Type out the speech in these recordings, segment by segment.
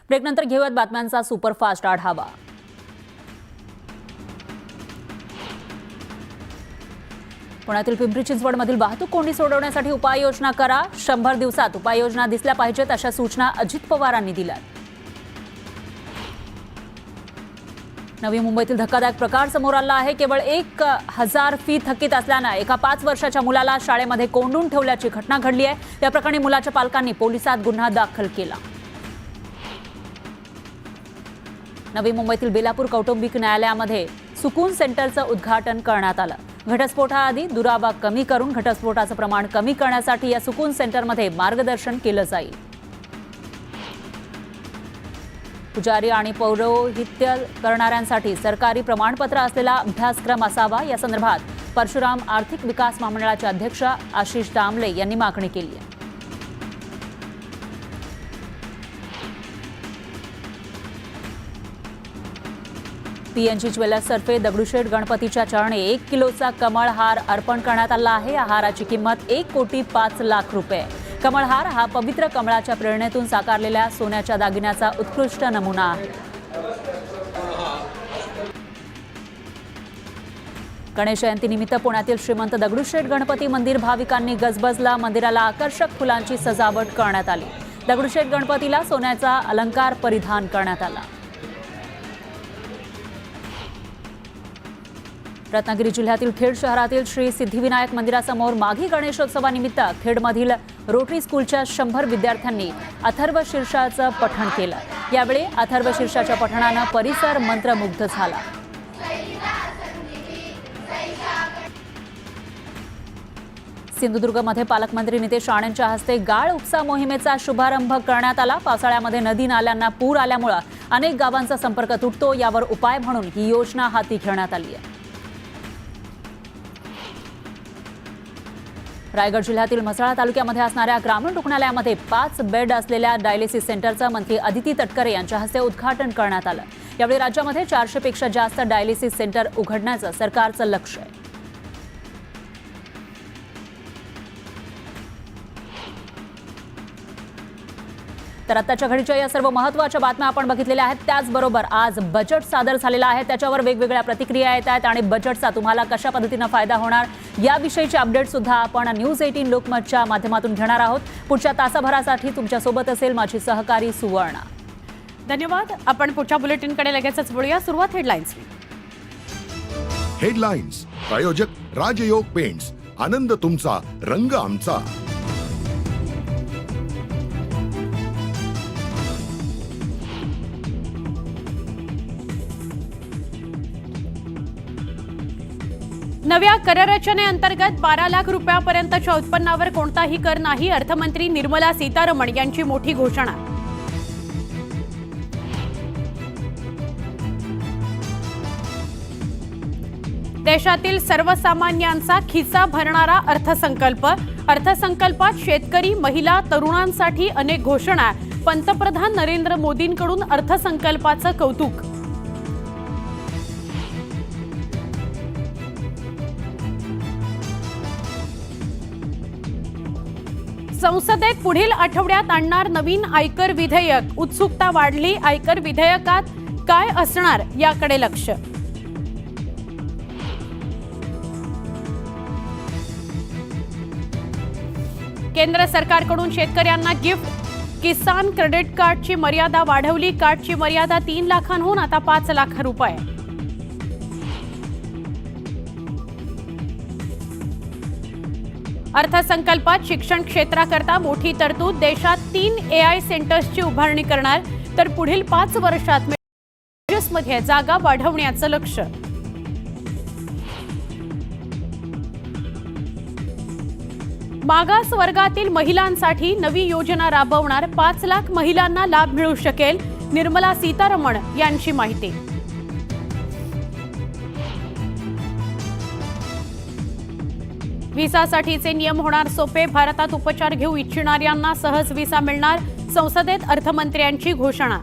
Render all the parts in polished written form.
ब्रेकनंतर घेऊयात बातम्यांचा सुपरफास्ट आढावा। पुण्यातील पिंपरी चिंचवडमधील वाहतूक कोंडी सोडवण्यासाठी उपाययोजना करा। 100 दिवसात उपाययोजना दिसल्या पाहिजेत अशा सूचना अजित पवारांनी दिल्या। नवी मुंबईतील धक्कादायक प्रकार समोर आला आहे। केवळ 1000 फी थकीत असल्याने एका 5 वर्षाच्या मुलाला शाळेमध्ये कोंडून ठेवल्याची घटना घडली आहे। या प्रकरणी मुलाच्या पालकांनी पोलिसात गुन्हा दाखल केला। नवी मुंबईतील बेलापूर कौटुंबिक न्यायालयामध्ये सुकून सेंटरचं उद्घाटन करण्यात आलं। घटस्फोटाआधी दुरावा कमी करून घटस्फोटाचं प्रमाण कमी करण्यासाठी या सुकून सेंटरमध्ये मार्गदर्शन केलं जाईल। पुजारी आणि पौरोहित्य करणाऱ्यांसाठी सरकारी प्रमाणपत्र असलेला अभ्यासक्रम असावा। या संदर्भात परशुराम आर्थिक विकास महामंडळाचे अध्यक्ष आशिष दामले यांनी मागणी केली आहे। पीएनजी ज्वेलर्स तर्फे दगडूशेठ गणपतीच्या चरणी 1 किलोचा कमळ हार अर्पण करण्यात आला आहे। या हाराची किंमत 1,05,00,000 रुपये। कमळहार हा पवित्र कमळाच्या प्रेरणेतून साकारलेल्या सोन्याच्या दागिन्याचा उत्कृष्ट नमुना आहे। गणेश जयंतीनिमित्त पुण्यातील श्रीमंत दगडूशेठ गणपती मंदिर भाविकांनी गजबजला। मंदिराला आकर्षक फुलांची सजावट करण्यात आली। दगडूशेठ गणपतीला सोन्याचा अलंकार परिधान करण्यात आला। रत्नागिरी जिल्ह्यातील खेड शहरातील श्री सिद्धिविनायक मंदिरासमोर माघी गणेशोत्सवानिमित्त खेडमधील रोटरी स्कूलच्या 100 विद्यार्थ्यांनी अथर्व शीर्षाचं पठण केलं। यावेळी अथर्व शीर्षाच्या पठणानं परिसर मंत्रमुग्ध झाला। सिंधुदुर्गमध्ये पालकमंत्री नितेश राणेंच्या हस्ते गाळ उपसा मोहिमेचा शुभारंभ करण्यात आला। पावसाळ्यामध्ये नदी नाल्यांना पूर आल्यामुळे अनेक गावांचा संपर्क तुटतो। यावर उपाय म्हणून ही योजना हाती घेण्यात आली आहे। रायगड जिल्ह्यातील म्हसळा तालुक्यामध्ये असणाऱ्या ग्रामीण रुग्णालयामध्ये 5 बेड असलेल्या डायलिसिस सेंटरचं मंत्री अदिती तटकरे यांच्या हस्ते उद्घाटन करण्यात आलं। यावेळी राज्यामध्ये 400 पेक्षा जास्त डायलिसिस सेंटर उघडण्याचं सरकारचं लक्ष्य आहे। तर आताच्या घडीच्या या सर्व महत्त्वाच्या बातम्या आपण बघितलेल्या आहेत। त्याचबरोबर आज बजेट सादर झालेला आहे, त्याच्यावर वेगवेगळ्या प्रतिक्रिया येत आहेत आणि बजेटचा तुम्हाला कशा पद्धतीने फायदा होणार याविषयीचे अपडेट सुद्धा आपण न्यूज 18 लोकमतच्या माध्यमातून घेणार आहोत। पुढच्या तासाभरासाठी तुमच्या सोबत असेल माझी सहकारी सुवर्णा। धन्यवाद। आपण पुढच्या बुलेटिनकडे लगेचच वळूया। सुरुवात हेडलाईन्स। हेडलाईन्स प्रायोजक राजयोग पेंट्स, आनंद तुमचा, रंग आमचा। नव्या कररचनेअंतर्गत 12 लाख रुपयापर्यंतच्या उत्पन्नावर कोणताही कर नाही। अर्थमंत्री निर्मला सीतारमण यांची मोठी घोषणा। देशातील सर्वसामान्यांचा खिसा भरणारा अर्थसंकल्प। अर्थसंकल्पात शेतकरी, महिला, तरुणांसाठी अनेक घोषणा। पंतप्रधान नरेंद्र मोदींकडून अर्थसंकल्पाचं कौतुक। संसदेत पुढील आठवड्यात आणणार नवीन आयकर विधेयक। उत्सुकता वाढली। आयकर विधेयकात काय असणार याकडे लक्ष। केंद्र सरकारकडून शेतकऱ्यांना गिफ्ट। किसान क्रेडिट कार्डची मर्यादा वाढवली। कार्डची मर्यादा 3 लाखांहून आता 5 लाख रुपये। अर्थसंकल्पात शिक्षण क्षेत्राकरता मोठी तरतूद। देशात 3 AI सेंटर्सची उभारणी करणार, तर पुढील 5 वर्षात मध्ये जागा वाढवण्याचं लक्ष्य। मागास वर्गातील महिलांसाठी नवी योजना राबवणार। 5 लाख महिलांना लाभ मिळू शकेल। निर्मला सीतारमण यांची माहिती। व्हिसासाठीचे नियम होणार सोपे। भारतात उपचार घेऊ इच्छिणाऱ्यांना सहज व्हिसा मिळणार। संसदेत अर्थमंत्र्यांची घोषणा।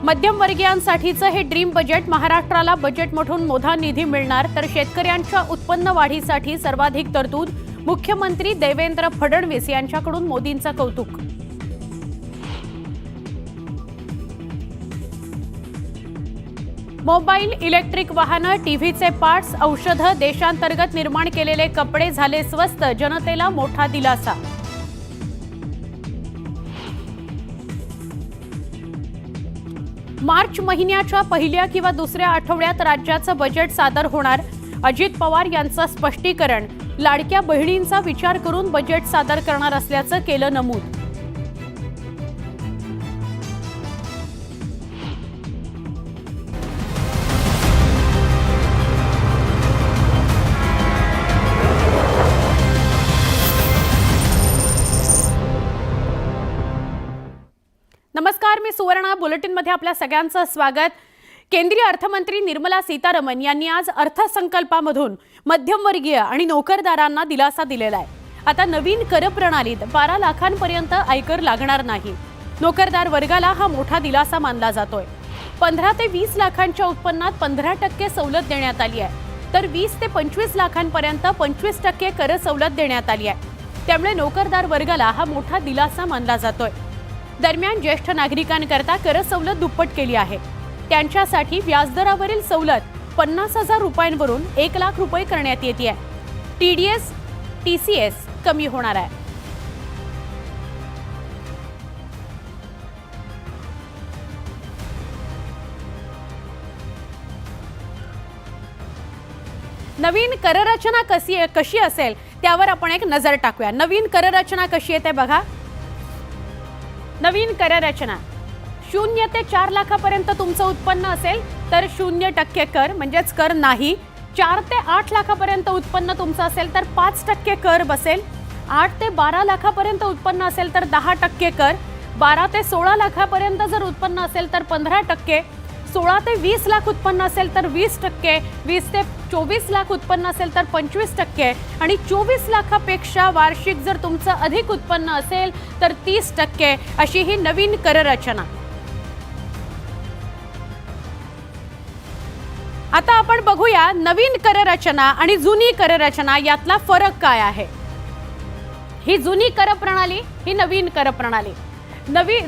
मध्यमवर्गीयांसाठीचं हे ड्रीम बजेट। महाराष्ट्राला बजेटमधून मोठा निधी मिळणार, तर शेतकऱ्यांच्या उत्पन्न वाढीसाठी सर्वाधिक तरतूद। मुख्यमंत्री देवेंद्र फडणवीस यांच्याकडून मोदींचं कौतुक. मोबाईल, इलेक्ट्रिक वाहनं, टीव्हीचे पार्ट्स, औषधं, देशांतर्गत निर्माण केलेले कपडे झाले स्वस्त, जनतेला मोठा दिलासा. मार्च महिन्याच्या पहिल्या किंवा दुसऱ्या आठवड्यात राज्याचं बजेट सादर होणार. अजित पवार यांचं स्पष्टीकरण. लाडक्या बहिणींचा विचार करून बजेट सादर करणार असल्याचं केलं नमूद. नमस्कार, मी सुवर्णा. बुलेटिनमध्ये आपल्या सगळ्यांचं स्वागत. केंद्रीय अर्थमंत्री निर्मला सीतारामन यांनी आज अर्थसंकल्पामधून मध्यमवर्गीय आणि नोकरदारांना दिलासा दिलेला आहे. आता नवीन कर प्रणालीत 12 लाखांपर्यंत आयकर लागणार नाही. नोकरदार वर्गाला हा मोठा दिलासा मानला जातोय. 15 ते 20 लाखांच्या उत्पन्नात 15% सवलत देण्यात आली आहे, तर 20 ते 25 लाखांपर्यंत 25% कर सवलत देण्यात आली आहे. त्यामुळे नोकरदार वर्गाला हा मोठा दिलासा मानला जातोय. दरम्यान ज्येष्ठ नागरिकांकरता कर सवलत दुप्पट केली आहे. त्यांच्यासाठी व्याजदरावरील सवलत 50,000 रुपयांवरून 1 लाख रुपये करण्यात येते. TDS, TCS कमी होणार आहे. नवीन कररचना कशी असेल त्यावर आपण एक नजर टाकूया. नवीन कररचना कशी येते बघा. नवीन कररचना 0 ते 4 लाखापर्यंत तुमचं उत्पन्न असेल तर 0% कर म्हणजेच कर नाही. 4 ते 8 लाखापर्यंत उत्पन्न तुमचं असेल तर 5% कर बसेल. 8 ते 12 लाखापर्यंत उत्पन्न असेल तर 10% कर. 12 ते 16 लाखापर्यंत जर उत्पन्न असेल तर 15%. 16 ते 20 लाख उत्पन्न असेल तर 20%. 20 ते 24 लाख उत्पन्न असेल तर 25% आणि 24 लाखापेक्षा वार्षिक जर तुमचं अधिक उत्पन्न असेल तर 30%. अशी ही नवीन कररचना. आता आपण बघूया नवीन कररचना आणि जुनी कररचना यातला फरक काय आहे. ही जुनी कर प्रणाली, ही नवीन कर प्रणाली.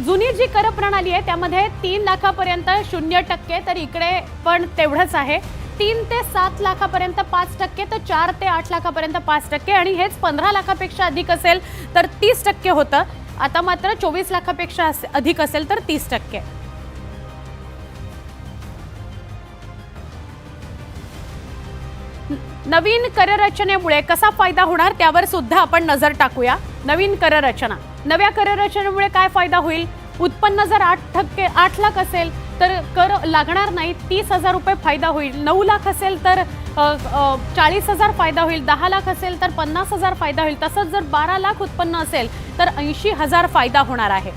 जुनी जी कर प्रणाली आहे त्यामध्ये 3 लाखापर्यंत 0%, तर इकडे पण तेवढंच आहे. 3 ते 7 लाखापर्यंत 5%, तर 4 ते 8 लाखापर्यंत 5% आणि हेच 15 लाखापेक्षा अधिक असेल तर 30% होतं. आता मात्र 24 लाखापेक्षा अधिक असेल तर 30%. नवीन कररचनेमुळे कसा फायदा होणार त्यावर सुद्धा आपण नजर टाकूया. नवीन कररचना, नव्या कररचनेमुळे काय फायदा होईल. उत्पन्न जर 8 लाख असेल तर कर लागणार नाही, 30,000 रुपये फायदा होईल. 9 लाख असेल तर 40,000 फायदा होईल. 10 लाख असेल तर 50,000 फायदा होईल. तसंच जर 12 लाख उत्पन्न असेल तर 80,000 फायदा होणार आहे.